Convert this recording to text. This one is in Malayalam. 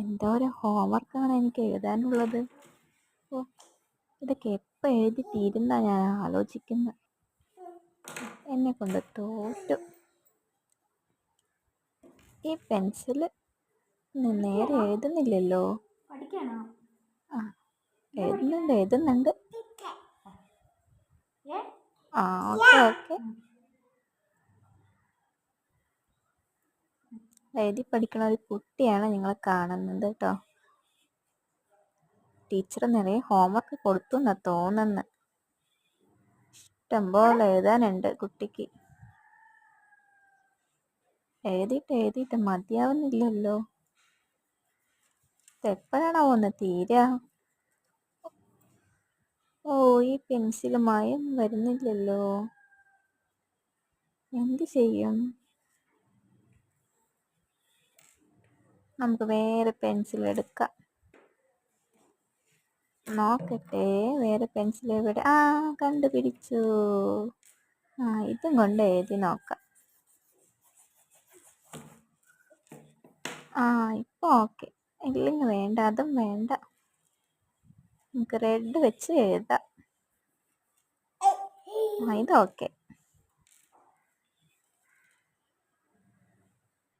എന്തോരം ഹോംവർക്കാണ് എനിക്ക് എഴുതാനുള്ളത്. ഓ, ഇതൊക്കെ എപ്പോൾ എഴുതി തീരുന്ന ഞാൻ ആലോചിക്കുന്നത്. എന്നെ കൊണ്ട് തോറ്റു. ഈ പെൻസിൽ നേരെ എഴുതുന്നില്ലല്ലോ. ആ, എഴുതുന്നുണ്ട്. ആ, ഓക്കെ. എഴുതി പഠിക്കണ ഒരു കുട്ടിയാണ് നിങ്ങൾ കാണുന്നത് കേട്ടോ. ടീച്ചർ നിറയെ ഹോംവർക്ക് കൊടുത്തു എന്നാ തോന്നുന്നത്. ഇഷ്ടംപോലെ എഴുതാനുണ്ട് കുട്ടിക്ക്. എഴുതിയിട്ട് മതിയാവുന്നില്ലല്ലോ. എപ്പോഴാണോ ഒന്ന് തീരാ? ഓ, ഈ പെൻസിൽ മയം വരുന്നില്ലല്ലോ. എന്ത് ചെയ്യും? നമുക്ക് വേറെ പെൻസിൽ എടുക്കാം. നോക്കട്ടെ, വേറെ പെൻസിൽ എവിടെ? ആ, കണ്ടുപിടിച്ചു. ഇതും കൊണ്ട് എഴുതി നോക്കാം. ഇപ്പൊ ഓക്കെ. ഇല്ലെങ്കിൽ വേണ്ട, അതും വേണ്ട. നമുക്ക് റെഡ് വെച്ച് എഴുതാം. ഇത് ഓക്കെ.